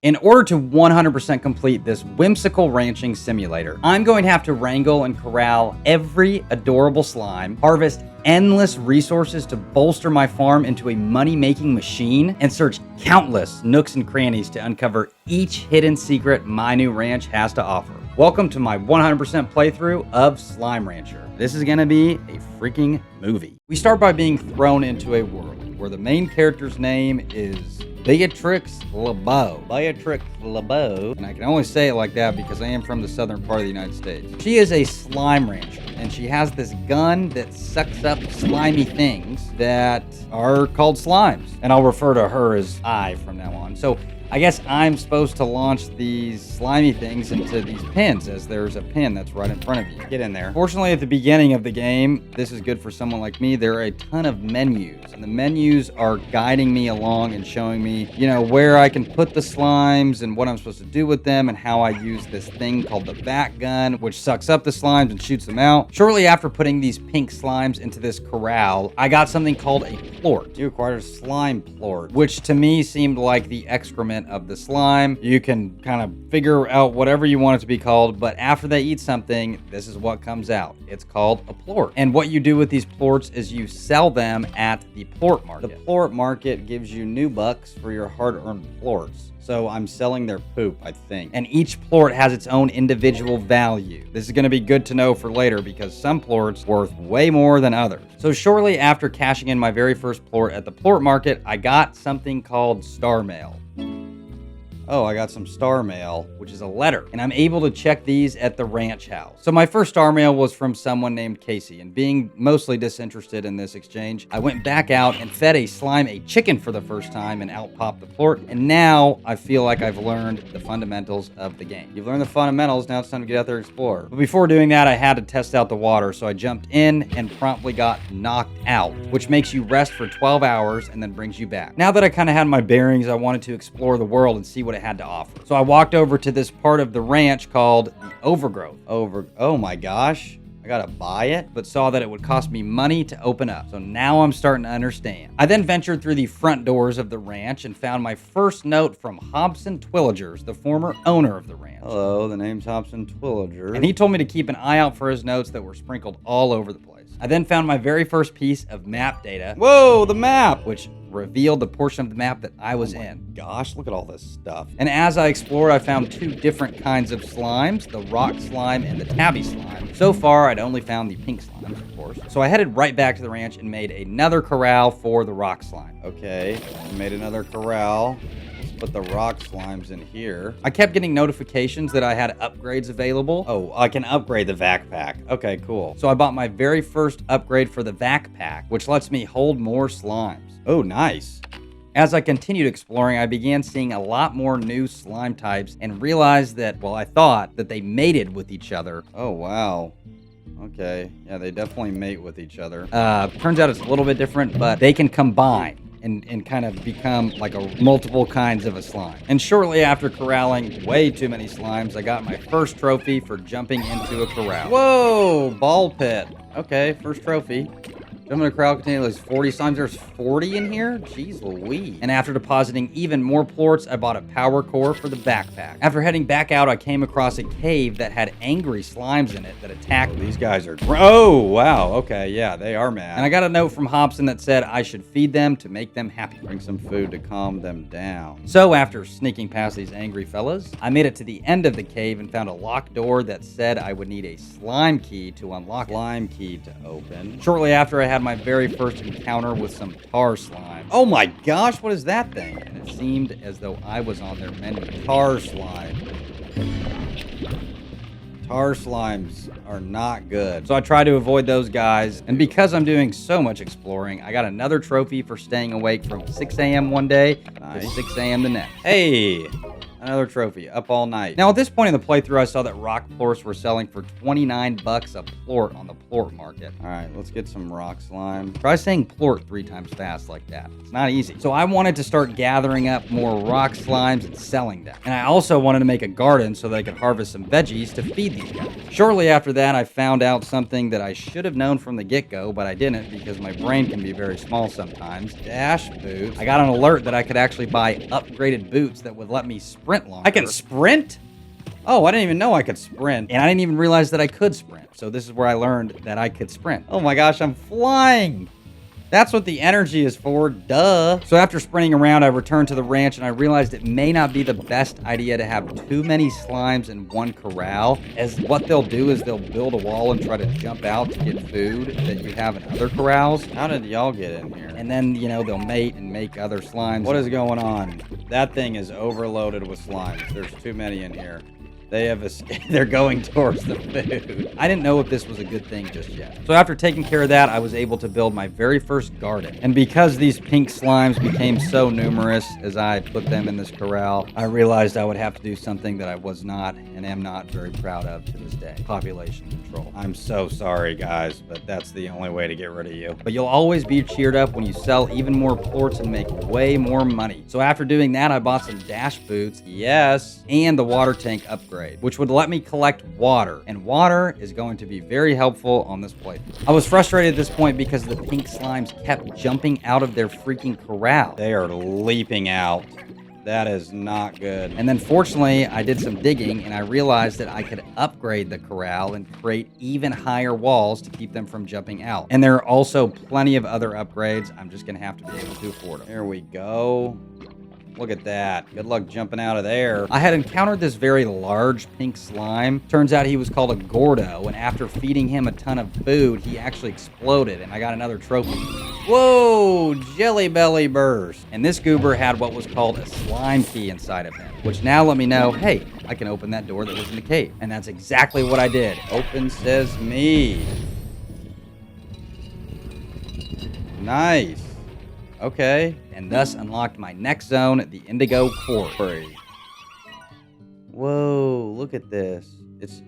In order to 100% complete this whimsical ranching simulator, I'm going to have to wrangle and corral every adorable slime, harvest endless resources to bolster my farm into a money-making machine, and search countless nooks and crannies to uncover each hidden secret my new ranch has to offer. Welcome to my 100% playthrough of Slime Rancher. This is going to be a freaking movie. We start by being thrown into a world where the main character's name is Beatrix LeBeau. Beatrix LeBeau. And I can only say it like that because I am from the southern part of the United States. She is a slime rancher, and she has this gun that sucks up slimy things that are called slimes. And I'll refer to her as I from now on. So I guess I'm supposed to launch these slimy things into these pins, as there's a pin that's right in front of you. Get in there. Fortunately, at the beginning of the game, this is good for someone like me, there are a ton of menus. And the menus are guiding me along and showing me, where I can put the slimes and what I'm supposed to do with them and how I use this thing called the vac gun, which sucks up the slimes and shoots them out. Shortly after putting these pink slimes into this corral, I got something called a plort. You acquired a slime plort, which to me seemed like the excrement of the slime. You can kind of figure out whatever you want it to be called, but after they eat something, this is what comes out. It's called a plort. And what you do with these plorts is you sell them at the plort market. The plort market gives you new bucks for your hard-earned plorts. So I'm selling their poop, I think. And each plort has its own individual value. This is going to be good to know for later because some plorts worth way more than others. So shortly after cashing in my very first plort at the plort market, I got something called star mail. Oh, I got some star mail, which is a letter, and I'm able to check these at the ranch house. So my first star mail was from someone named Casey, and being mostly disinterested in this exchange, I went back out and fed a slime a chicken for the first time, and out popped the plort, and now I feel like I've learned the fundamentals of the game. You've learned the fundamentals, now it's time to get out there and explore. But before doing that, I had to test out the water, so I jumped in and promptly got knocked out, which makes you rest for 12 hours and then brings you back. Now that I kind of had my bearings, I wanted to explore the world and see what it had to offer. So I walked over to this part of the ranch called the Overgrowth. Oh my gosh. I gotta buy it, but saw that it would cost me money to open up. So now I'm starting to understand. I then ventured through the front doors of the ranch and found my first note from Hobson Twillagers, the former owner of the ranch. Hello, the name's Hobson Twillager. And he told me to keep an eye out for his notes that were sprinkled all over the place. I then found my very first piece of map data. Whoa, the map! Which revealed the portion of the map that I was in. Gosh, look at all this stuff. And as I explored, I found two different kinds of slimes, the rock slime and the tabby slime. So far, I'd only found the pink slimes, of course. So I headed right back to the ranch and made another corral for the rock slime. Okay, I made another corral. Put the rock slimes in here. I kept getting notifications that I had upgrades available. Oh, I can upgrade the vac pack. Okay, cool. So I bought my very first upgrade for the vac pack, which lets me hold more slimes. Oh, nice. As I continued exploring, I began seeing a lot more new slime types and realized that, I thought that they mated with each other. Oh, wow. Okay. Yeah, they definitely mate with each other. Turns out it's a little bit different, but they can combine and kind of become like multiple kinds of a slime. And shortly after corralling way too many slimes, I got my first trophy for jumping into a corral. Whoa, ball pit. Okay, first trophy. Jumping in a corral containing those 40 slimes. There's 40 in here? Jeez Louise. And after depositing even more plorts, I bought a power core for the backpack. After heading back out, I came across a cave that had angry slimes in it that attacked me. These guys are... Oh, wow. Okay, yeah, they are mad. And I got a note from Hobson that said I should feed them to make them happy. Bring some food to calm them down. So after sneaking past these angry fellas, I made it to the end of the cave and found a locked door that said I would need a slime key to unlock it. Slime key to open. Shortly after, I had my very first encounter with some tar slime. Oh my gosh, what is that thing? And it seemed as though I was on their menu. Tar slime. Tar slimes are not good. So I try to avoid those guys. And because I'm doing so much exploring, I got another trophy for staying awake from 6 a.m. one day to 6 a.m. the next. Hey, Another trophy. Up all night. Now, at this point in the playthrough, I saw that rock plorts were selling for 29 bucks a plort on the plort market. All right, let's get some rock slime. Try saying plort 3 times fast like that. It's not easy. So I wanted to start gathering up more rock slimes and selling them. And I also wanted to make a garden so that I could harvest some veggies to feed these guys. Shortly after that, I found out something that I should have known from the get-go, but I didn't because my brain can be very small sometimes. Dash boots. I got an alert that I could actually buy upgraded boots that would let me sprint longer. I can sprint? Oh, I didn't even know I could sprint. And I didn't even realize that I could sprint. So this is where I learned that I could sprint. Oh my gosh, I'm flying. That's what the energy is for, duh. So after sprinting around, I returned to the ranch and I realized it may not be the best idea to have too many slimes in one corral, as what they'll do is they'll build a wall and try to jump out to get food that you have in other corrals. How did y'all get in here? And then, you know, they'll mate and make other slimes. What is going on? That thing is overloaded with slimes. There's too many in here. They have escaped. They're going towards the food. I didn't know if this was a good thing just yet. So after taking care of that, I was able to build my very first garden. And because these pink slimes became so numerous as I put them in this corral, I realized I would have to do something that I was not and am not very proud of to this day. Population control. I'm so sorry, guys, but that's the only way to get rid of you. But you'll always be cheered up when you sell even more plorts and make way more money. So after doing that, I bought some dash boots, yes, and the water tank upgrade, which would let me collect water, and water is going to be very helpful on this playthrough. I was frustrated at this point because the pink slimes kept jumping out of their freaking corral. They are leaping out. That is not good. And then fortunately, I did some digging and I realized that I could upgrade the corral and create even higher walls to keep them from jumping out. And there are also plenty of other upgrades. I'm just gonna have to be able to afford them. There we go. Look at that. Good luck jumping out of there. I had encountered this very large pink slime. Turns out he was called a Gordo, and after feeding him a ton of food, he actually exploded, and I got another trophy. Whoa, jelly belly burst. And this goober had what was called a slime key inside of him, which now let me know, hey, I can open that door that was in the cave. And that's exactly what I did. Open sesame. Nice. Okay, and thus unlocked my next zone, the Indigo Quarry. Whoa, look at this.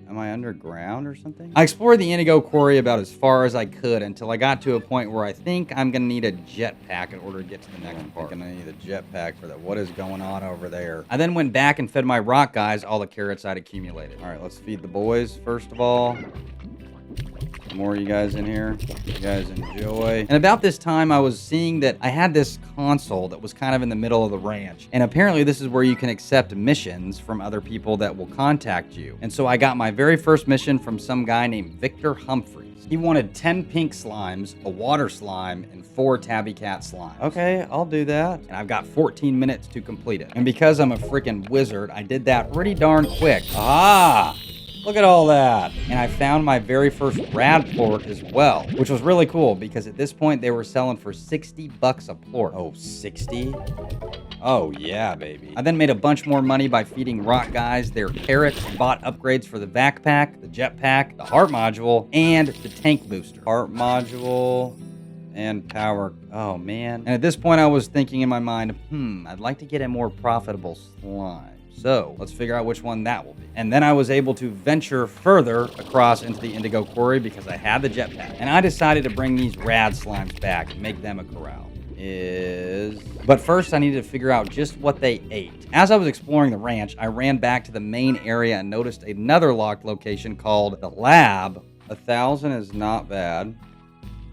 Am I underground or something? I explored the Indigo Quarry about as far as I could until I got to a point where I think I'm gonna need a jetpack in order to get to the next part. I'm gonna need a jetpack for that. What is going on over there? I then went back and fed my rock guys all the carrots I'd accumulated. All right, let's feed the boys first of all. More of you guys in here. You guys enjoy. And about this time, I was seeing that I had this console that was kind of in the middle of the ranch. And apparently this is where you can accept missions from other people that will contact you. And so I got my very first mission from some guy named Victor Humphreys. He wanted 10 pink slimes, a water slime, and 4 tabby cat slimes. Okay, I'll do that. And I've got 14 minutes to complete it. And because I'm a freaking wizard, I did that pretty darn quick. Ah! Look at all that. And I found my very first rad plort as well, which was really cool because at this point they were selling for 60 bucks a plort. Oh, 60? Oh yeah, baby. I then made a bunch more money by feeding rock guys their carrots, bought upgrades for the backpack, the jetpack, the heart module, and the tank booster. Heart module and power. Oh man. And at this point I was thinking in my mind, I'd like to get a more profitable slime. So let's figure out which one that will be. And then I was able to venture further across into the Indigo Quarry because I had the jetpack. And I decided to bring these rad slimes back and make them a corral. But first I needed to figure out just what they ate. As I was exploring the ranch, I ran back to the main area and noticed another locked location called the lab. 1,000 is not bad.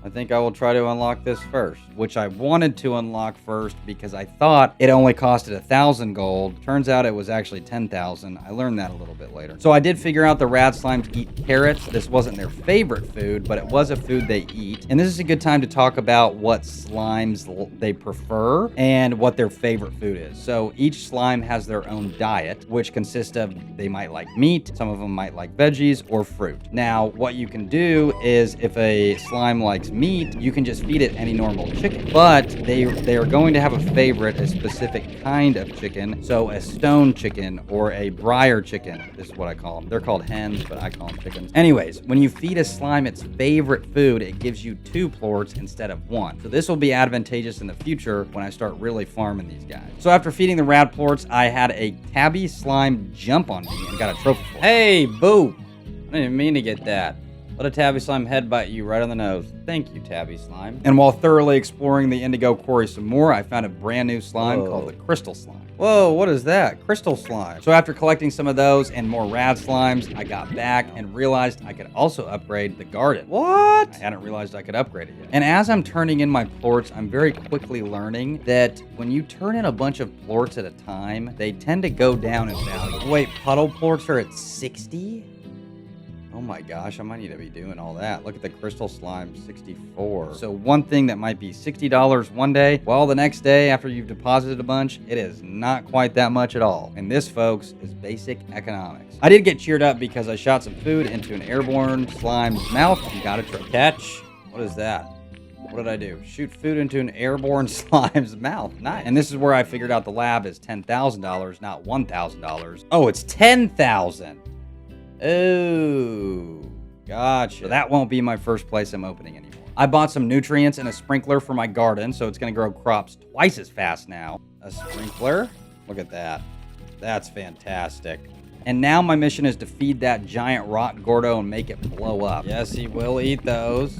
I think I will try to unlock this first, which I wanted to unlock first because I thought it only costed 1,000 gold. Turns out it was actually 10,000. I learned that a little bit later. So I did figure out the rad slimes eat carrots. This wasn't their favorite food, but it was a food they eat. And this is a good time to talk about what slimes they prefer and what their favorite food is. So each slime has their own diet, which consists of, they might like meat, some of them might like veggies or fruit. Now, what you can do is if a slime likes meat, you can just feed it any normal chicken. But they are going to have a favorite, a specific kind of chicken. So a stone chicken or a briar chicken. This is what I call them. They're called hens, but I call them chickens. Anyways, when you feed a slime its favorite food, it gives you 2 plorts instead of 1. So this will be advantageous in the future when I start really farming these guys. So after feeding the rad plorts, I had a tabby slime jump on me and got a trophy for it. Hey, boo! I didn't even mean to get that. Let a tabby slime headbutt you right on the nose. Thank you, tabby slime. And while thoroughly exploring the indigo quarry some more, I found a brand new slime called the crystal slime. Whoa, what is that? Crystal slime. So after collecting some of those and more rad slimes, I got back and realized I could also upgrade the garden. What? I hadn't realized I could upgrade it yet. And as I'm turning in my plorts, I'm very quickly learning that when you turn in a bunch of plorts at a time, they tend to go down in value. Wait, puddle plorts are at 60? Oh my gosh, I might need to be doing all that. Look at the crystal slime, 64. So one thing that might be $60 one day, well, the next day after you've deposited a bunch, it is not quite that much at all. And this, folks, is basic economics. I did get cheered up because I shot some food into an airborne slime's mouth and got a catch. What is that? What did I do? Shoot food into an airborne slime's mouth. Nice. And this is where I figured out the lab is $10,000, not $1,000. Oh, it's $10,000. Oh, gotcha. That won't be my first place I'm opening anymore. I bought some nutrients and a sprinkler for my garden, so it's going to grow crops twice as fast now. A sprinkler? Look at that. That's fantastic. And now my mission is to feed that giant rock Gordo and make it blow up. Yes, he will eat those.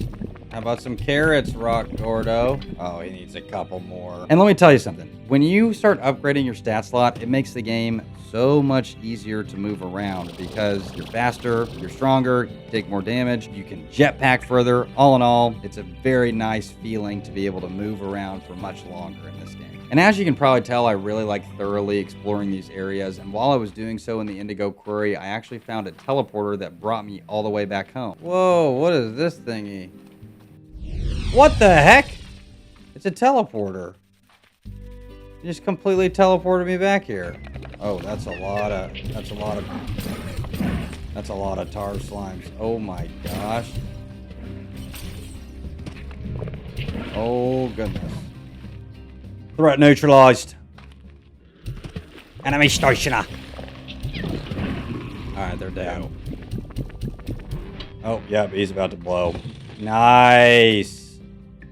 How about some carrots, Rock Gordo? Oh, he needs a couple more. And let me tell you something. When you start upgrading your stat slot, it makes the game so much easier to move around because you're faster, you're stronger, you take more damage, you can jetpack further. All in all, it's a very nice feeling to be able to move around for much longer in this game. And as you can probably tell, I really like thoroughly exploring these areas. And while I was doing so in the indigo quarry, I actually found a teleporter that brought me all the way back home. Whoa, what is this thingy? What the heck? It's a teleporter. It just completely teleported me back here. Oh, that's a lot of tar slimes. Oh my gosh. Oh goodness. Threat neutralized. Enemy stationer. Alright, they're down. Oh, yep, he's about to blow. Nice.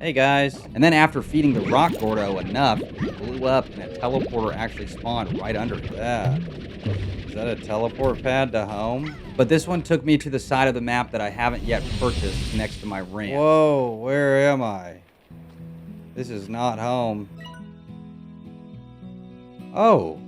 Hey guys. And then after feeding the rock Gordo enough, it blew up and a teleporter actually spawned right under that. Is that a teleport pad to home? But this one took me to the side of the map that I haven't yet purchased next to my ranch. Whoa, where am I? This is not home. Oh,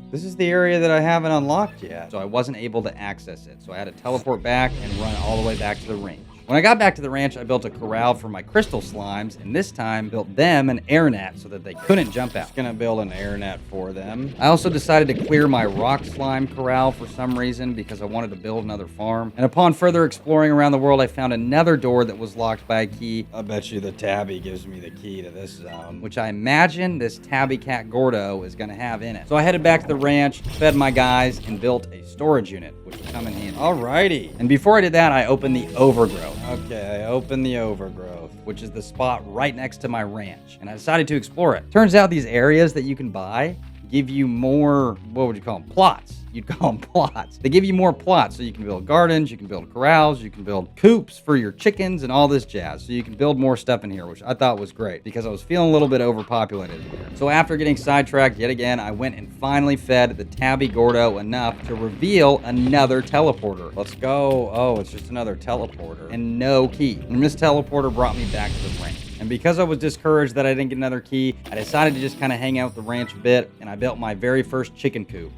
this is the area that I haven't unlocked yet. So I wasn't able to access it. So I had to teleport back and run all the way back to the range. When I got back to the ranch, I built a corral for my crystal slimes, and this time built them an air net so that they couldn't jump out. Just gonna build an air net for them. I also decided to clear my rock slime corral for some reason because I wanted to build another farm. And upon further exploring around the world, I found another door that was locked by a key. I bet you the tabby gives me the key to this zone, which I imagine this tabby cat Gordo is gonna have in it. So I headed back to the ranch, fed my guys, and built a storage unit, which will come in handy. Alrighty. And before I did that, I opened the overgrowth. Okay, I opened the overgrowth, which is the spot right next to my ranch, and I decided to explore it. Turns out these areas that you can buy give you more, what would you call them? Plots. You'd call them plots. They give you more plots, so you can build gardens, you can build corrals, you can build coops for your chickens and all this jazz. So you can build more stuff in here, which I thought was great because I was feeling a little bit overpopulated in here. So after getting sidetracked yet again, I went and finally fed the tabby Gordo enough to reveal another teleporter. Let's go. Oh, it's just another teleporter and no key. And this teleporter brought me back to the ranch. And because I was discouraged that I didn't get another key, I decided to just kind of hang out at the ranch a bit, and I built my very first chicken coop.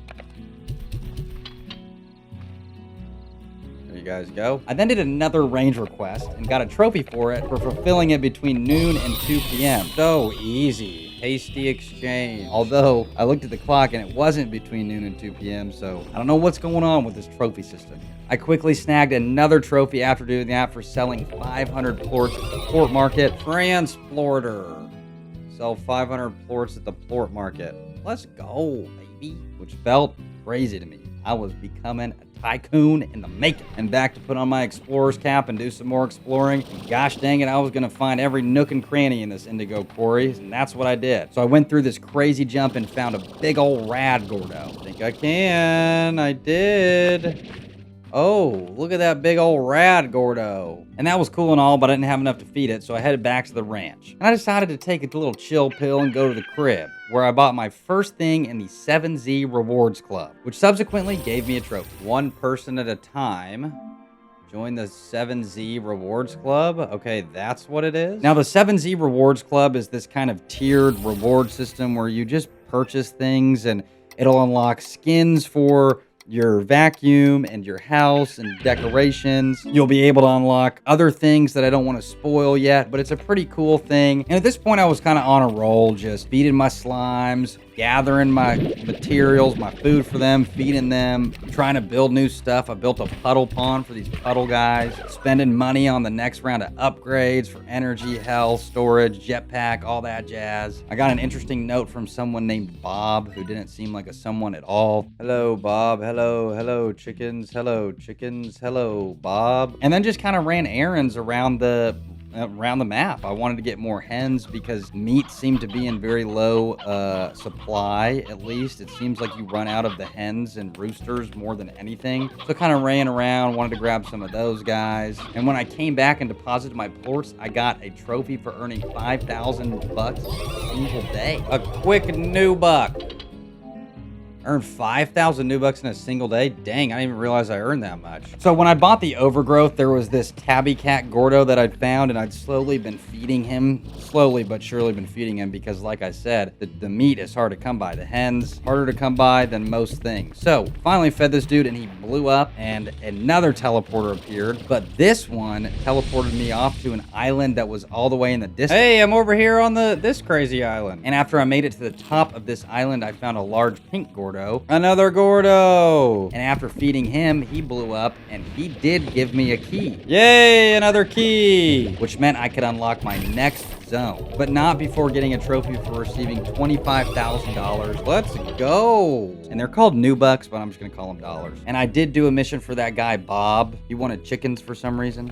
There you guys go. I then did another range request and got a trophy for it for fulfilling it between noon and 2 p.m. So easy. Hasty exchange. Although I looked at the clock and it wasn't between noon and 2 p.m. So I don't know what's going on with this trophy system. I quickly snagged another trophy after doing that for selling 500 plorts at the plort market. Transporter. Sell 500 plorts at the plort market. Let's go, baby. Which felt crazy to me. I was becoming a tycoon in the making. And back to put on my explorer's cap and do some more exploring. And gosh dang it, I was gonna find every nook and cranny in this indigo quarry, and that's what I did. So I went through this crazy jump and found a big old rad Gordo. Think I can. I did. Oh, look at that big old rad Gordo. And that was cool and all, but I didn't have enough to feed it, so I headed back to the ranch. And I decided to take a little chill pill and go to the crib, where I bought my first thing in the 7Z Rewards Club, which subsequently gave me a trophy. One person at a time. Join the 7Z Rewards Club. Okay, that's what it is. Now, the 7Z Rewards Club is this kind of tiered reward system where you just purchase things and it'll unlock skins for your vacuum and your house and decorations. You'll be able to unlock other things that I don't want to spoil yet, but it's a pretty cool thing. And at this point, I was kind of on a roll, just feeding my slimes, gathering my materials, my food for them, feeding them, trying to build new stuff. I built a puddle pond for these puddle guys, spending money on the next round of upgrades for energy, health, storage, jetpack, all that jazz. I got an interesting note from someone named Bob, who didn't seem like a someone at all. Hello, Bob. Hello, chickens. Hello, Bob. And then just kind of ran errands around the map. I wanted to get more hens because meat seemed to be in very low supply, at least. It seems like you run out of the hens and roosters more than anything. So kind of ran around, wanted to grab some of those guys. And when I came back and deposited my plorts, I got a trophy for earning 5,000 bucks a single day. A quick new buck. Earned 5,000 new bucks in a single day? Dang, I didn't even realize I earned that much. So when I bought the overgrowth, there was this tabby cat Gordo that I'd found, and I'd slowly been feeding him. Slowly but surely been feeding him because, like I said, the meat is hard to come by. The hens, harder to come by than most things. So finally fed this dude, and he blew up, and another teleporter appeared. But this one teleported me off to an island that was all the way in the distance. Hey, I'm over here on this crazy island. And after I made it to the top of this island, I found a large pink Gordo. Another Gordo. And after feeding him, he blew up, and he did give me a key. Yay, another key! Which meant I could unlock my next zone, but not before getting a trophy for receiving $25,000. Let's go! And they're called new bucks, but I'm just gonna call them dollars. And I did do a mission for that guy, Bob. He wanted chickens for some reason.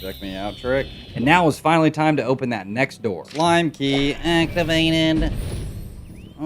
Check me out, trick. And now it's finally time to open that next door. Slime key activated.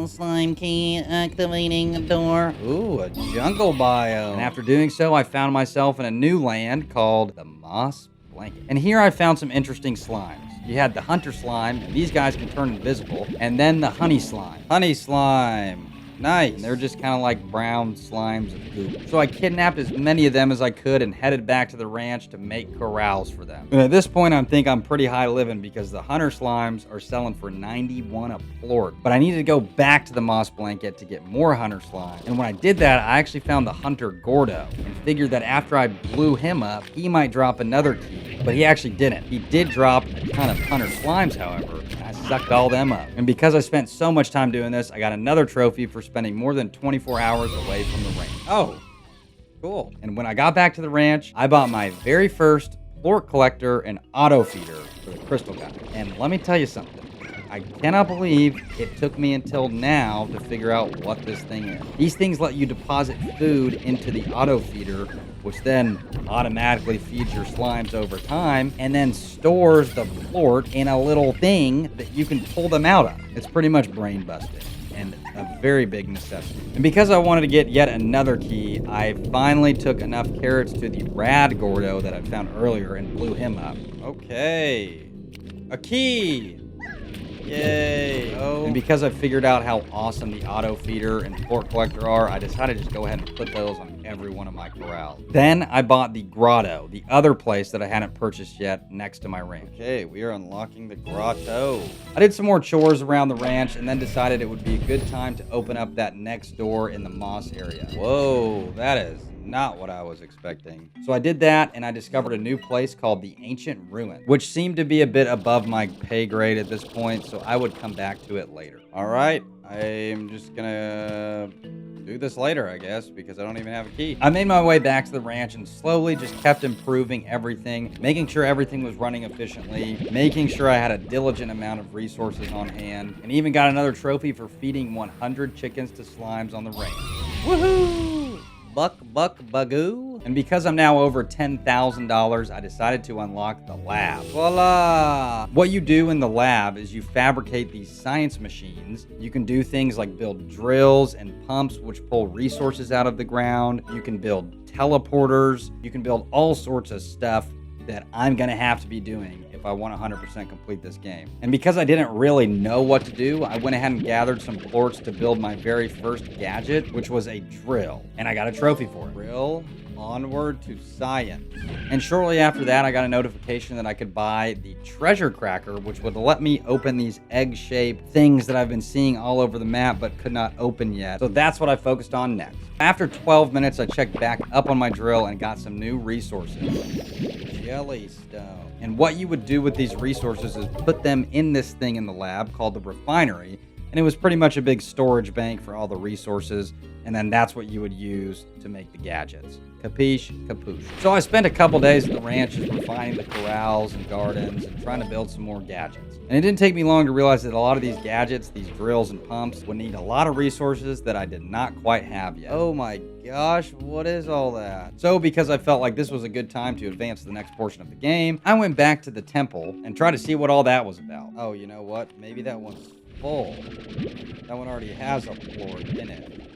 Slime key activating door. Ooh, a jungle biome. And after doing so, I found myself in a new land called the Moss Blanket. And here I found some interesting slimes. You had the hunter slime, and these guys can turn invisible. And then the honey slime. Honey slime. Nice. And they're just kind of like brown slimes of goop. So I kidnapped as many of them as I could and headed back to the ranch to make corrals for them. And at this point, I think I'm pretty high living because the hunter slimes are selling for 91 a plort. But I needed to go back to the moss blanket to get more hunter slime. And when I did that, I actually found the hunter Gordo and figured that after I blew him up, he might drop another key. But he actually didn't. He did drop a ton of hunter slimes, however. I sucked all them up. And because I spent so much time doing this, I got another trophy for spending more than 24 hours away from the ranch. Oh, cool. And when I got back to the ranch, I bought my very first plort collector and auto feeder for the crystal guy. And let me tell you something. I cannot believe it took me until now to figure out what this thing is. These things let you deposit food into the auto feeder, which then automatically feeds your slimes over time and then stores the plort in a little thing that you can pull them out of. It's pretty much brain busted and a very big necessity. And because I wanted to get yet another key, I finally took enough carrots to the rad Gordo that I found earlier and blew him up. Okay, a key. Yay. Oh. And because I figured out how awesome the auto feeder and plort collector are, I decided to just go ahead and put those on every one of my corrals. Then I bought the grotto, the other place that I hadn't purchased yet next to my ranch. Okay, we are unlocking the grotto. I did some more chores around the ranch and then decided it would be a good time to open up that next door in the moss area. Whoa, that is not what I was expecting. So I did that, and I discovered a new place called the Ancient Ruin, which seemed to be a bit above my pay grade at this point, so I would come back to it later. All right, I'm just gonna do this later, I guess, because I don't even have a key. I made my way back to the ranch and slowly just kept improving everything, making sure everything was running efficiently, making sure I had a diligent amount of resources on hand, and even got another trophy for feeding 100 chickens to slimes on the range. Woohoo! Buck, bagoo. And because I'm now over $10,000, I decided to unlock the lab. Voila! What you do in the lab is you fabricate these science machines. You can do things like build drills and pumps, which pull resources out of the ground. You can build teleporters. You can build all sorts of stuff that I'm gonna have to be doing if I want to 100% complete this game. And because I didn't really know what to do, I went ahead and gathered some plorts to build my very first gadget, which was a drill. And I got a trophy for it. Drill, onward to science. And shortly after that, I got a notification that I could buy the treasure cracker, which would let me open these egg-shaped things that I've been seeing all over the map but could not open yet. So that's what I focused on next. After 12 minutes, I checked back up on my drill and got some new resources. Jellystone. And what you would do with these resources is put them in this thing in the lab called the refinery. And it was pretty much a big storage bank for all the resources. And then that's what you would use to make the gadgets. Capiche? Capuche. So I spent a couple days at the ranch just refining the corrals and gardens and trying to build some more gadgets. And it didn't take me long to realize that a lot of these gadgets, these drills and pumps, would need a lot of resources that I did not quite have yet. Oh my gosh, what is all that? So because I felt like this was a good time to advance to the next portion of the game, I went back to the temple and tried to see what all that was about. Oh, you know what? Maybe that one's full. That one already has a plort in it.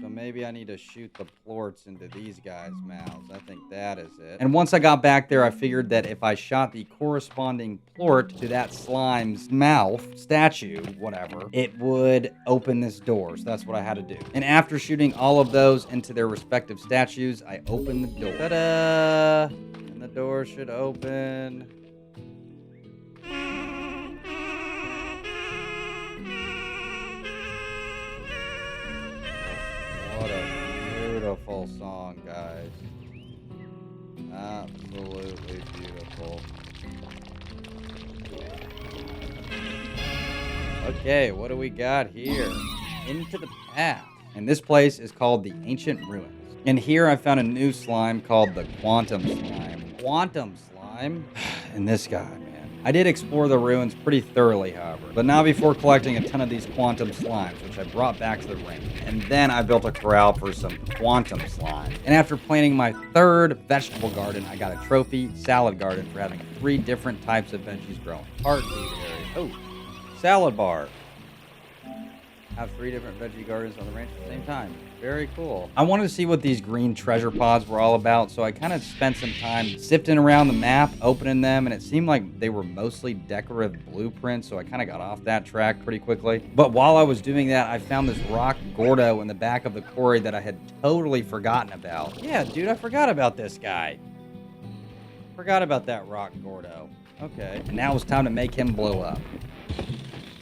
So maybe I need to shoot the plorts into these guys' mouths. I think that is it. And once I got back there, I figured that if I shot the corresponding plort to that slime's mouth, statue, whatever, it would open this door. So that's what I had to do. And after shooting all of those into their respective statues, I opened the door. Ta-da! And the door should open. What a beautiful song, guys. Absolutely beautiful. Okay, what do we got here? Into the path. And this place is called the Ancient Ruins. And here I found a new slime called the Quantum Slime. Quantum Slime? And this guy, man. I did explore the ruins pretty thoroughly, however, but not before collecting a ton of these quantum slimes, which I brought back to the ring. And then I built a corral for some quantum slime. And after planting my third vegetable garden, I got a trophy salad garden for having 3 different types of veggies growing. Heartbeat area. Oh, salad bar. Have 3 different veggie gardens on the ranch at the same time. Very cool. I wanted to see what these green treasure pods were all about, so I kind of spent some time sifting around the map, opening them, and it seemed like they were mostly decorative blueprints, so I kind of got off that track pretty quickly. But while I was doing that, I found this rock Gordo in the back of the quarry that I had totally forgotten about. Yeah, dude, I forgot about this guy. Forgot about that rock Gordo. Okay. And now it's time to make him blow up.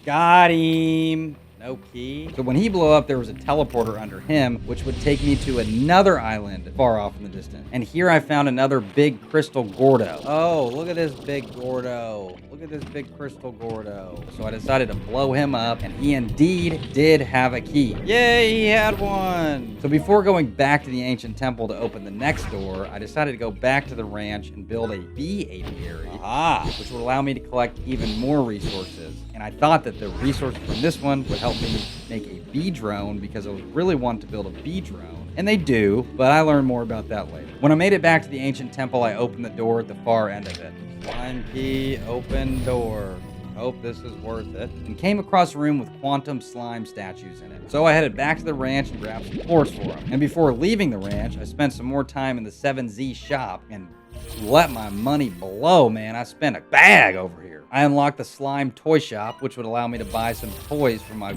Got him. No key. So when he blew up, there was a teleporter under him, which would take me to another island far off in the distance. And here I found another big crystal Gordo. Oh, look at this big Gordo. Look at this big crystal Gordo. So I decided to blow him up, and he indeed did have a key. Yay, he had one. So before going back to the ancient temple to open the next door, I decided to go back to the ranch and build a bee apiary, which would allow me to collect even more resources. And I thought that the resources from this one would help me make a bee drone because I was really wanting to build a bee drone. And they do, but I learned more about that later. When I made it back to the ancient temple, I opened the door at the far end of it. Slime key, open door. Hope this is worth it. And came across a room with quantum slime statues in it. So I headed back to the ranch and grabbed some plorts for them. And before leaving the ranch, I spent some more time in the 7Z shop and let my money blow, man. I spent a bag over here. I unlocked the slime toy shop, which would allow me to buy some toys for my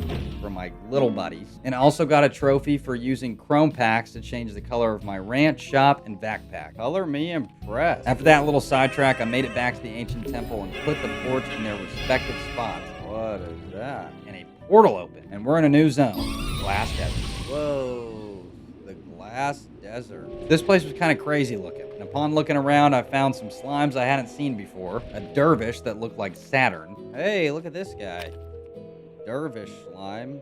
little buddies. And I also got a trophy for using chrome packs to change the color of my ranch, shop, and backpack. Color me impressed. After that little sidetrack, I made it back to the ancient temple and put the plorts in their respective spots. What is that? And a portal opened, and we're in a new zone. Glass desert. Whoa, the glass desert. This place was kind of crazy looking. And upon looking around, I found some slimes I hadn't seen before. A dervish that looked like Saturn. Hey, look at this guy. Dervish slime.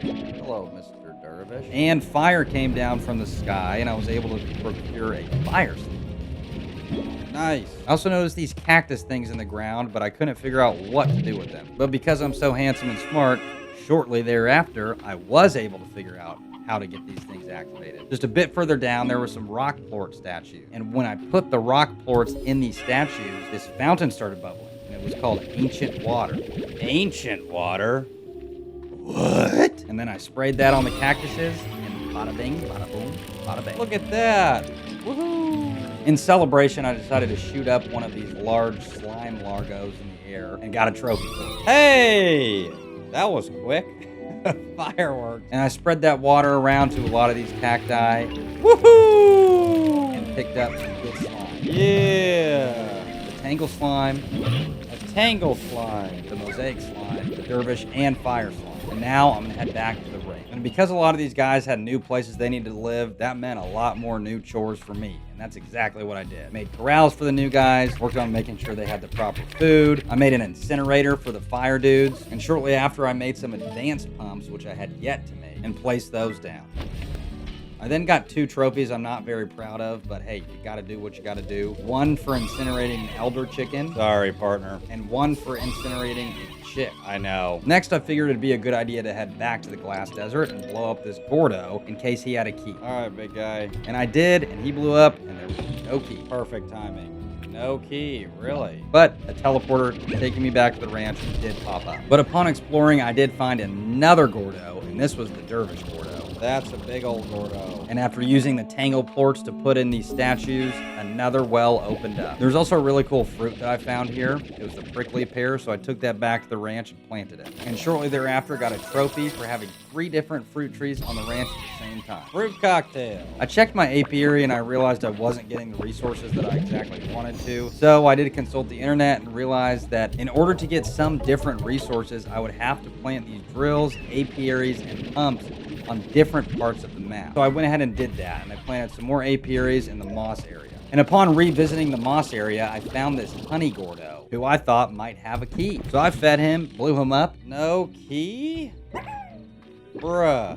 Hello, Mr. Dervish. And fire came down from the sky, and I was able to procure a fire slime. Nice. I also noticed these cactus things in the ground, but I couldn't figure out what to do with them. But because I'm so handsome and smart, shortly thereafter, I was able to figure out how to get these things activated. Just a bit further down, there were some rock plort statues. And when I put the rock plorts in these statues, this fountain started bubbling. And it was called Ancient Water. Ancient Water? What? And then I sprayed that on the cactuses, and bada bing, bada boom, bada bang. Look at that. Woohoo! In celebration, I decided to shoot up one of these large slime largos in the air and got a trophy for it. Hey! That was quick. Fireworks. And I spread that water around to a lot of these cacti. Woohoo! And picked up some good slime. Yeah! The tangle slime, a tangle slime, the mosaic slime, the dervish, and fire slime. And now I'm gonna head back to the ring. And because a lot of these guys had new places they needed to live, that meant a lot more new chores for me. And that's exactly what I did. Made corrals for the new guys, worked on making sure they had the proper food. I made an incinerator for the fire dudes. And shortly after, I made some advanced pumps, which I had yet to make, and placed those down. I then got 2 trophies I'm not very proud of, but hey, you gotta do what you gotta do. One for incinerating an elder chicken. Sorry, partner. And one for incinerating a chick. I know. Next, I figured it'd be a good idea to head back to the glass desert and blow up this Gordo in case he had a key. All right, big guy. And I did, and he blew up, and there was no key. Perfect timing. No key, really. But a teleporter taking me back to the ranch did pop up. But upon exploring, I did find another Gordo, and this was the Dervish Gordo. That's a big old Gordo. And after using the tangle plorts to put in these statues, another well opened up. There's also a really cool fruit that I found here. It was the prickly pear, so I took that back to the ranch and planted it. And shortly thereafter, got a trophy for having 3 different fruit trees on the ranch at the same time. Fruit cocktail. I checked my apiary and I realized I wasn't getting the resources that I exactly wanted to. So I did consult the internet and realized that in order to get some different resources, I would have to plant these drills, apiaries, and pumps on different parts of the map. So I went ahead and did that, and I planted some more apiaries in the moss area. And upon revisiting the moss area, I found this honey Gordo, who I thought might have a key. So I fed him, blew him up. No key? Bruh.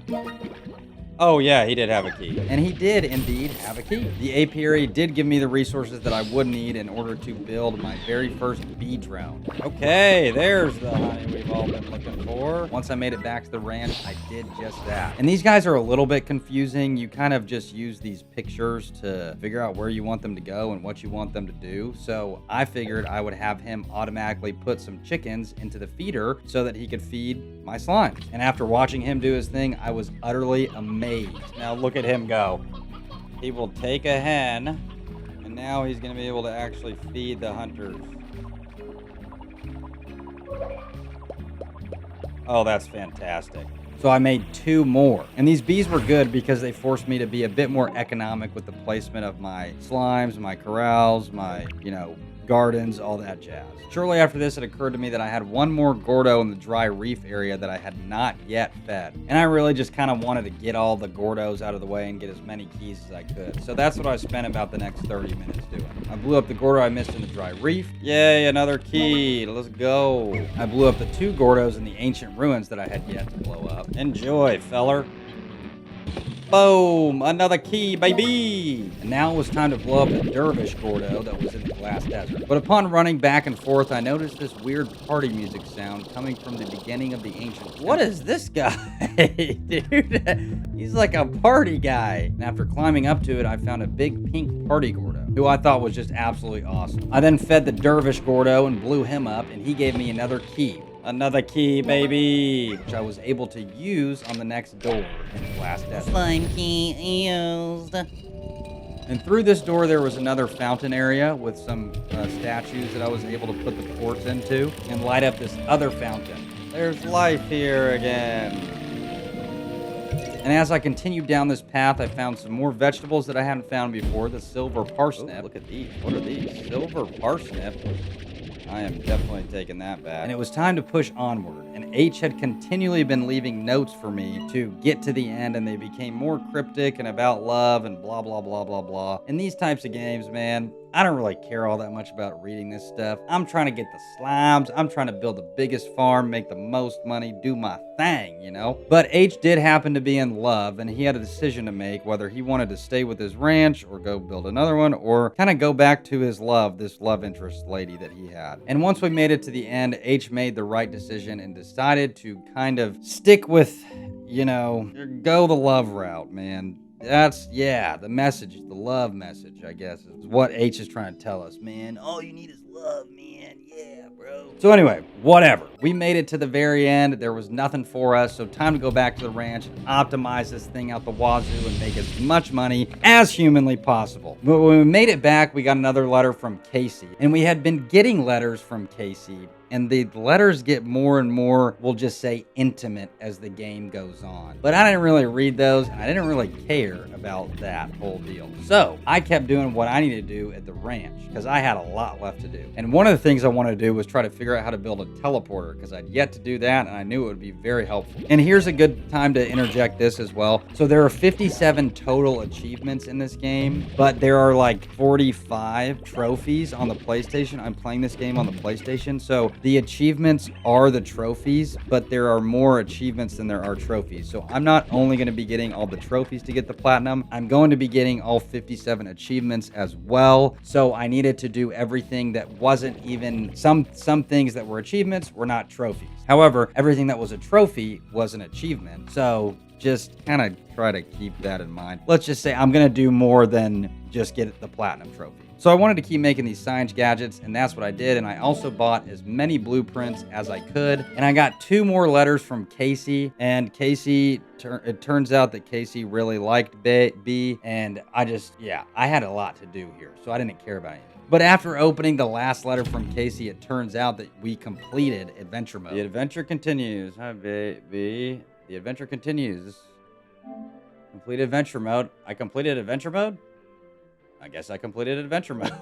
Oh yeah, he did have a key. And he did indeed have a key. The apiary did give me the resources that I would need in order to build my very first bee drone. Okay, there's the honey we've all been looking for. Once I made it back to the ranch, I did just that. And these guys are a little bit confusing. You kind of just use these pictures to figure out where you want them to go and what you want them to do. So I figured I would have him automatically put some chickens into the feeder so that he could feed my slimes. And after watching him do his thing, I was utterly amazed. Now look at him go. He will take a hen, and now he's going to be able to actually feed the hunters. Oh, that's fantastic. So I made 2 more. And these bees were good because they forced me to be a bit more economic with the placement of my slimes, my corrals, my, gardens, all that jazz. Shortly after this, it occurred to me that I had one more Gordo in the dry reef area that I had not yet fed. And I really just kind of wanted to get all the Gordos out of the way and get as many keys as I could. So that's what I spent about the next 30 minutes doing. I blew up the Gordo I missed in the dry reef. Yay, another key. Let's go. I blew up the 2 Gordos in the ancient ruins that I had yet to blow up. Enjoy, feller. Boom! Another key, baby! And now it was time to blow up the Dervish Gordo that was in the glass desert. But upon running back and forth, I noticed this weird party music sound coming from the beginning of the ancient temple. What is this guy? Dude, he's like a party guy. And after climbing up to it, I found a big pink party Gordo, who I thought was just absolutely awesome. I then fed the Dervish Gordo and blew him up, and he gave me another key. Another key, baby, which I was able to use on the next door in the glass desert. Slime key used. And through this door, there was another fountain area with some statues that I was able to put the quartz into and light up this other fountain. There's life here again. And as I continued down this path, I found some more vegetables that I hadn't found before. The silver parsnip. Oh, look at these. What are these? Silver parsnip. I am definitely taking that back. And it was time to push onward. And H had continually been leaving notes for me to get to the end, and they became more cryptic and about love and blah, blah, blah, blah, blah. In these types of games, man, I don't really care all that much about reading this stuff. I'm trying to get the slimes. I'm trying to build the biggest farm, make the most money, do my thing, you know? But H did happen to be in love, and he had a decision to make whether he wanted to stay with his ranch or go build another one or kind of go back to his love, this love interest lady that he had. And once we made it to the end, H made the right decision and decided to kind of stick with, you know, go the love route, man. That's, yeah, the message, the love message, I guess, is what H is trying to tell us, man. All you need is love, man. Yeah, bro. So anyway, whatever. We made it to the very end. There was nothing for us, so time to go back to the ranch and optimize this thing out the wazoo and make as much money as humanly possible. But when we made it back, we got another letter from Casey, and we had been getting letters from Casey, and the letters get more and more, we'll just say, intimate as the game goes on. But I didn't really read those, and I didn't really care about that whole deal. So I kept doing what I needed to do at the ranch, because I had a lot left to do. And one of the things I wanted to do was try to figure out how to build a teleporter, because I'd yet to do that, and I knew it would be very helpful. And here's a good time to interject this as well. So there are 57 total achievements in this game, but there are like 45 trophies on the PlayStation. I'm playing this game on the PlayStation, so the achievements are the trophies, but there are more achievements than there are trophies. So I'm not only going to be getting all the trophies to get the platinum, I'm going to be getting all 57 achievements as well. So I needed to do everything that wasn't even, some things that were achievements were not trophies. However, everything that was a trophy was an achievement. So just kind of try to keep that in mind. Let's just say I'm going to do more than just get the platinum trophy. So I wanted to keep making these science gadgets, and that's what I did. And I also bought as many blueprints as I could. And I got 2 more letters from Casey. And Casey, it turns out that Casey really liked B. And I had a lot to do here, so I didn't care about anything. But after opening the last letter from Casey, it turns out that we completed adventure mode. The adventure continues. Hi, B. The adventure continues. Completed adventure mode. I completed adventure mode? I guess I completed adventure mode.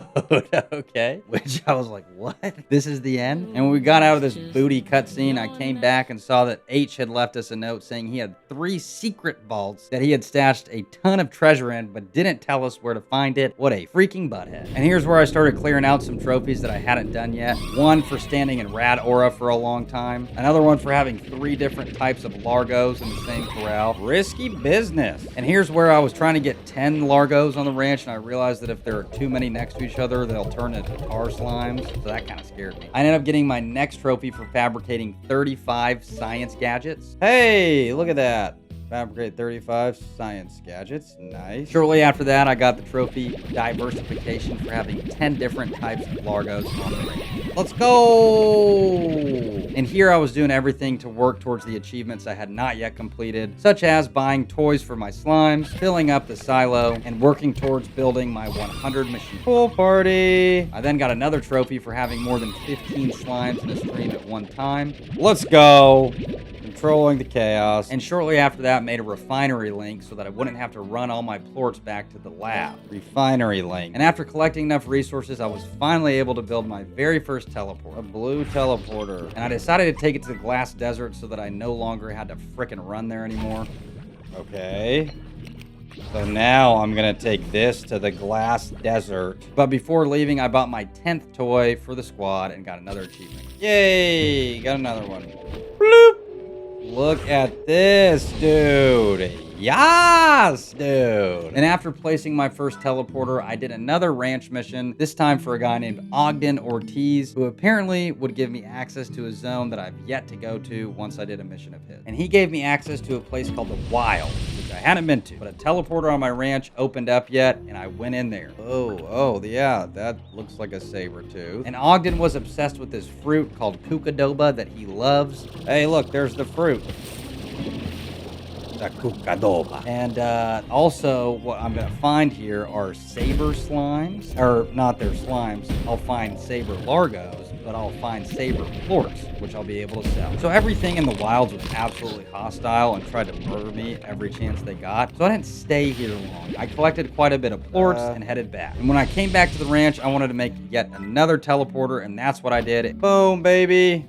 Okay. Which I was like, what? This is the end? And when we got out of this booty cutscene, I came back and saw that H had left us a note saying he had 3 secret vaults that he had stashed a ton of treasure in, but didn't tell us where to find it. What a freaking butthead. And here's where I started clearing out some trophies that I hadn't done yet. One for standing in Rad Aura for a long time. Another one for having 3 different types of Largos in the same corral. Risky business. And here's where I was trying to get 10 Largos on the ranch, and I realized that if there are too many next to each other, they'll turn into tar slimes. So that kind of scared me. I ended up getting my next trophy for fabricating 35 science gadgets. Hey, look at that. Fabricate 35 science gadgets. Nice. Shortly after that, I got the trophy diversification for having 10 different types of Largos on the range. Let's go! And here I was doing everything to work towards the achievements I had not yet completed, such as buying toys for my slimes, filling up the silo, and working towards building my 100 machine. Pool party! I then got another trophy for having more than 15 slimes in a stream at one time. Let's go! Controlling the chaos. And shortly after that, made a refinery link so that I wouldn't have to run all my plorts back to the lab. Refinery link. And after collecting enough resources, I was finally able to build my very first teleport. A blue teleporter. And I decided to take it to the glass desert so that I no longer had to frickin' run there anymore. Okay. So now I'm going to take this to the glass desert. But before leaving, I bought my 10th toy for the squad and got another achievement. Yay! Got another one. Bloop! Look at this, dude. Yes, dude. And after placing my first teleporter, I did another ranch mission, this time for a guy named Ogden Ortiz, who apparently would give me access to a zone that I've yet to go to once I did a mission of his. And he gave me access to a place called the Wild, which I hadn't been to, but a teleporter on my ranch opened up yet, and I went in there. Oh, yeah, that looks like a saber tooth. And Ogden was obsessed with this fruit called Cucadoba that he loves. Hey, look, there's the fruit. The Cucadoba. And also, what I'm going to find here are saber slimes. Or, not their slimes. I'll find saber Largos, but I'll find saber plorts, which I'll be able to sell. So everything in the wilds was absolutely hostile and tried to murder me every chance they got. So I didn't stay here long. I collected quite a bit of plorts and headed back. And when I came back to the ranch, I wanted to make yet another teleporter, and that's what I did. Boom, baby.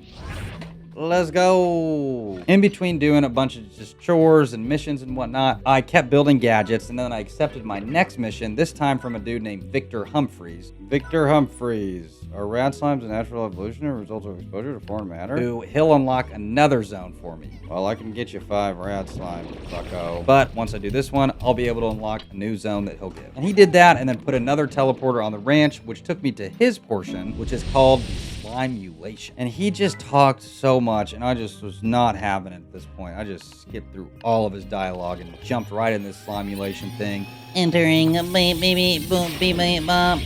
Let's go. In between doing a bunch of just chores and missions and whatnot, I kept building gadgets, and then I accepted my next mission, this time from a dude named Victor Humphreys. Victor Humphreys. Are rad slimes a natural evolution or a result of exposure to foreign matter? Who he'll unlock another zone for me. Well, I can get you 5 rad slimes, bucko. But once I do this one, I'll be able to unlock a new zone that he'll give. And he did that and then put another teleporter on the ranch, which took me to his portion, which is called Slimulation. And he just talked so much, and I just was not having it at this point. I just skipped through all of his dialogue and jumped right in this Slimulation thing. Entering baby boom baby bop.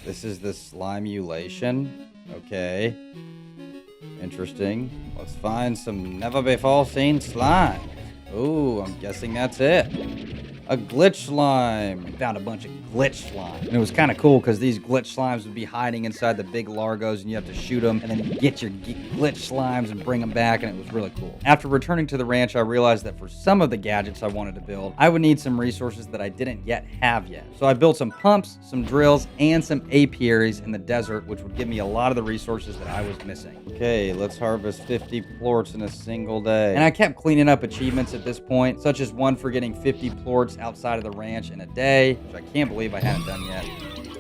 This is the Slimulation. Okay. Interesting. Let's find some never-before-seen slime. Ooh, I'm guessing that's it. A glitch slime. I found a bunch of glitch slime. And it was kind of cool because these glitch slimes would be hiding inside the big largos, and you have to shoot them, and then you get your glitch slimes and bring them back, and it was really cool. After returning to the ranch, I realized that for some of the gadgets I wanted to build, I would need some resources that I didn't yet have yet. So I built some pumps, some drills, and some apiaries in the desert, which would give me a lot of the resources that I was missing. Okay, let's harvest 50 plorts in a single day. And I kept cleaning up achievements at this point, such as one for getting 50 plorts outside of the ranch in a day, which I can't believe I hadn't done yet.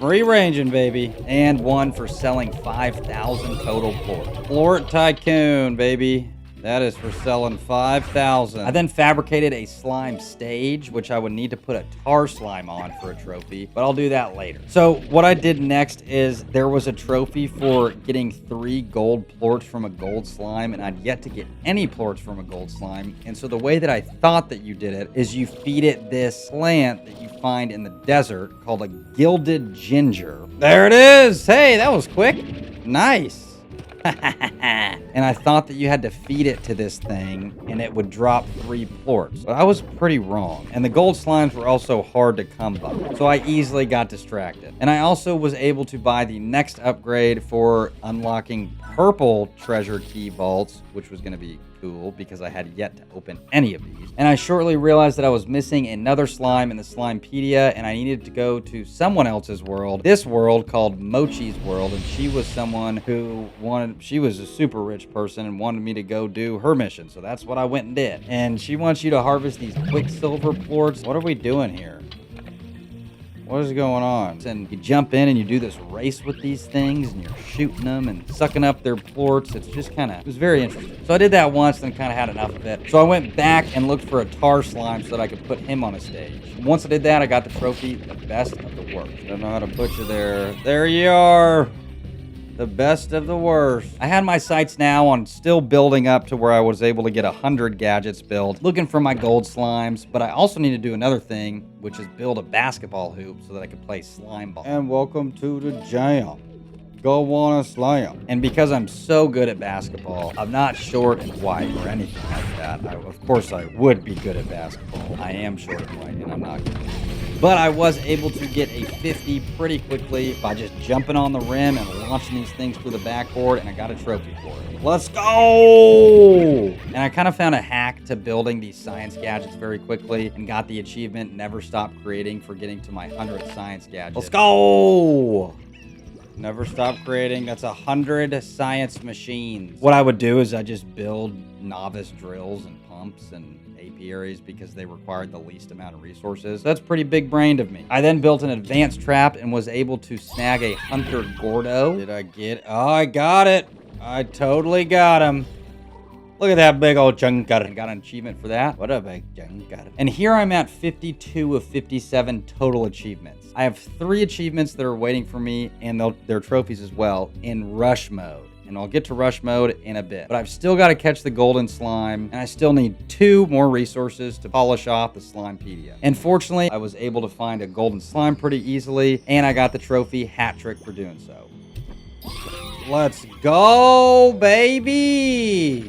Free ranging, baby. And one for selling 5,000 total plort. Plort Tycoon, baby. That is for selling 5,000. I then fabricated a slime stage, which I would need to put a tar slime on for a trophy, but I'll do that later. So what I did next is there was a trophy for getting 3 gold plorts from a gold slime, and I'd yet to get any plorts from a gold slime. And so the way that I thought that you did it is you feed it this plant that you find in the desert called a gilded ginger. There it is. Hey, that was quick. Nice. And I thought that you had to feed it to this thing and it would drop 3 plorts, but I was pretty wrong. And the gold slimes were also hard to come by, so I easily got distracted. And I also was able to buy the next upgrade for unlocking purple treasure key vaults, which was going to be cool because I had yet to open any of these. And I shortly realized that I was missing another slime in the Slimepedia, and I needed to go to someone else's world, this world called Mochi's world. And she was someone who she was a super rich person and wanted me to go do her mission, so that's what I went and did. And she wants you to harvest these quicksilver plorts. What are we doing here? What is going on? And you jump in and you do this race with these things, and you're shooting them and sucking up their plorts. It's just it was very interesting. So I did that once, then kind of had enough of it. So I went back and looked for a tar slime so that I could put him on a stage. And once I did that, I got the trophy, the best of the worst. Don't know how to put you there. There you are. The best of the worst. I had my sights now on still building up to where I was able to get 100 gadgets built, looking for my gold slimes, but I also need to do another thing, which is build a basketball hoop so that I could play slime ball. And welcome to the jam. Go wanna slam. And because I'm so good at basketball, I'm not short and white or anything like that. Of course I would be good at basketball. I am short and white, and I'm not good. But I was able to get a 50 pretty quickly by just jumping on the rim and launching these things through the backboard, and I got a trophy for it. Let's go! And I kind of found a hack to building these science gadgets very quickly and got the achievement Never Stop Creating for getting to my 100th science gadget. Let's go! Never stop creating. That's 100 science machines. What I would do is I just build novice drills and pumps and apiaries because they required the least amount of resources. That's pretty big-brained of me. I then built an advanced trap and was able to snag a hunter gordo. Did I get? Oh, I got it. I totally got him. Look at that big old chunker. I got an achievement for that. What a big chunker. And here I'm at 52 of 57 total achievements. I have 3 achievements that are waiting for me, and they're trophies as well, in rush mode. And I'll get to rush mode in a bit. But I've still got to catch the golden slime, and I still need 2 more resources to polish off the Slimepedia. And fortunately, I was able to find a golden slime pretty easily, and I got the trophy hat trick for doing so. Let's go, baby!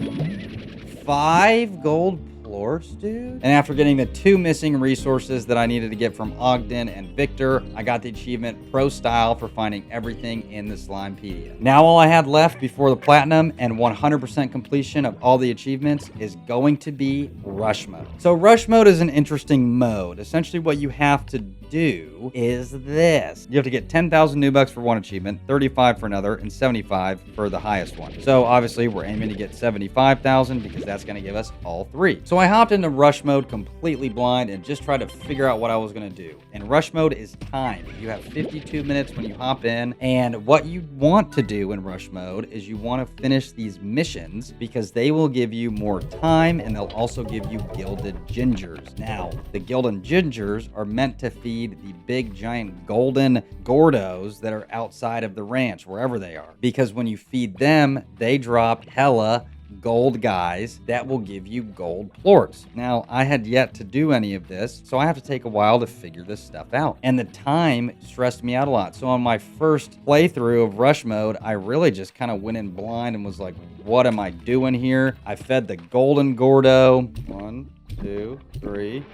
5 gold plorts, dude. And after getting the 2 missing resources that I needed to get from Ogden and Victor, I got the achievement Pro Style for finding everything in the Slimepedia. Now all I had left before the platinum and 100% completion of all the achievements is going to be Rush Mode. So Rush Mode is an interesting mode. Essentially what you have to do is this. You have to get 10,000 new bucks for one achievement, 35 for another, and 75 for the highest one. So obviously we're aiming to get 75,000 because that's going to give us all 3. So I hopped into Rush Mode completely blind and just tried to figure out what I was going to do. And Rush Mode is timed. You have 52 minutes when you hop in, and what you want to do in Rush Mode is you want to finish these missions because they will give you more time, and they'll also give you gilded gingers. Now, the gilded gingers are meant to feed the big giant golden Gordos that are outside of the ranch, wherever they are. Because when you feed them, they drop hella gold guys that will give you gold plorts. Now, I had yet to do any of this, so I have to take a while to figure this stuff out. And the time stressed me out a lot. So on my first playthrough of Rush Mode, I really just kind of went in blind and was like, what am I doing here? I fed the golden Gordo. 1, 2, 3.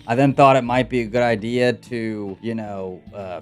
I then thought it might be a good idea to,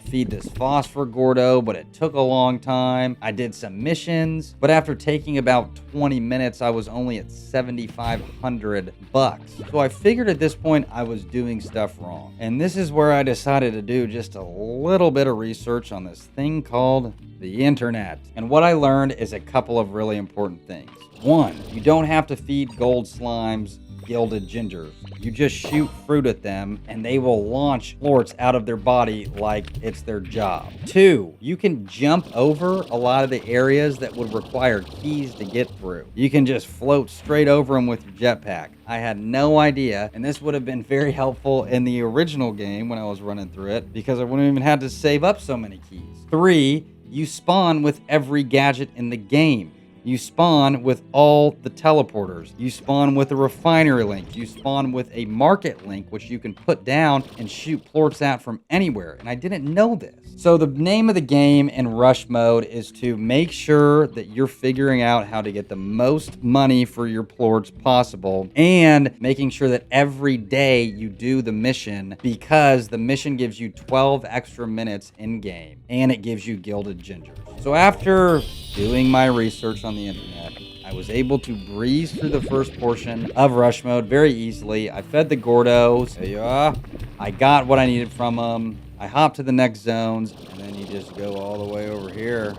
feed this phosphor Gordo, but it took a long time. I did some missions, but after taking about 20 minutes, I was only at 7,500 bucks. So I figured at this point I was doing stuff wrong. And this is where I decided to do just a little bit of research on this thing called the internet. And what I learned is a couple of really important things. 1, you don't have to feed gold slimes gilded gingers. You just shoot fruit at them and they will launch plorts out of their body like it's their job. 2, you can jump over a lot of the areas that would require keys to get through. You can just float straight over them with your jetpack. I had no idea, and this would have been very helpful in the original game when I was running through it because I wouldn't even have to save up so many keys. 3, you spawn with every gadget in the game. You spawn with all the teleporters. You spawn with a refinery link. You spawn with a market link, which you can put down and shoot plorts at from anywhere. And I didn't know this. So the name of the game in Rush Mode is to make sure that you're figuring out how to get the most money for your plorts possible and making sure that every day you do the mission because the mission gives you 12 extra minutes in game and it gives you gilded gingers. So after doing my research on the internet, I was able to breeze through the first portion of Rush Mode very easily. I fed the Gordos. There you are. I got what I needed from them. I hopped to the next zones, and then you just go all the way over here.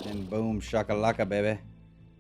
And boom, shakalaka, baby.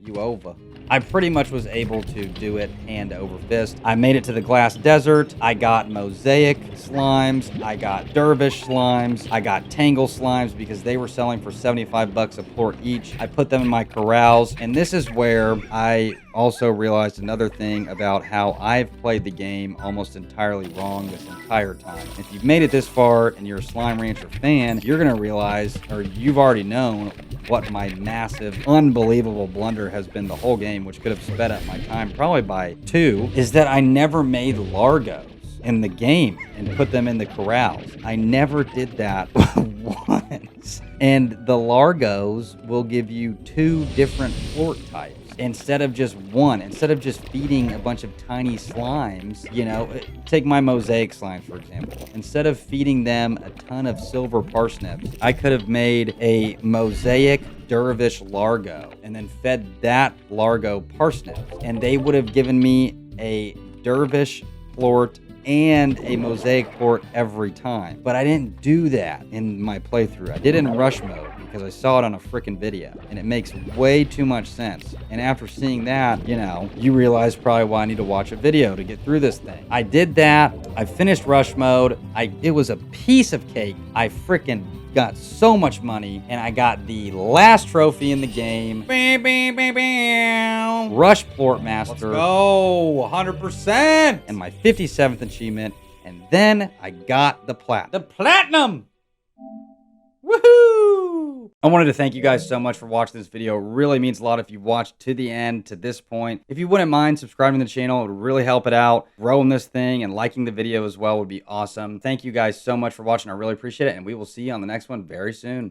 You over. I pretty much was able to do it hand over fist. I made it to the glass desert. I got mosaic slimes. I got dervish slimes. I got tangle slimes because they were selling for 75 bucks a plort each. I put them in my corrals. And this is where I also realized another thing about how I've played the game almost entirely wrong this entire time. If you've made it this far and you're a Slime Rancher fan, you're going to realize, or you've already known, what my massive, unbelievable blunder has been the whole game, which could have sped up my time probably by 2, is that I never made Largos in the game and put them in the corrals. I never did that once. And the Largos will give you 2 different plort types instead of just one. Instead of just feeding a bunch of tiny slimes, take my mosaic slimes, for example. Instead of feeding them a ton of silver parsnips, I could have made a mosaic dervish Largo and then fed that Largo parsnips. And they would have given me a dervish plort and a mosaic plort every time. But I didn't do that in my playthrough. I did it in Rush Mode because I saw it on a freaking video and it makes way too much sense. And after seeing that, you realize probably why I need to watch a video to get through this thing. I did that. I finished Rush Mode. It was a piece of cake. I freaking got so much money, and I got the last trophy in the game. Rush Plort Master. Let's go, 100%. And my 57th achievement, and then I got the platinum. The platinum! Woohoo! I wanted to thank you guys so much for watching this video. It really means a lot if you watched to the end, to this point. If you wouldn't mind subscribing to the channel, it would really help it out. Growing this thing and liking the video as well would be awesome. Thank you guys so much for watching. I really appreciate it, and we will see you on the next one very soon.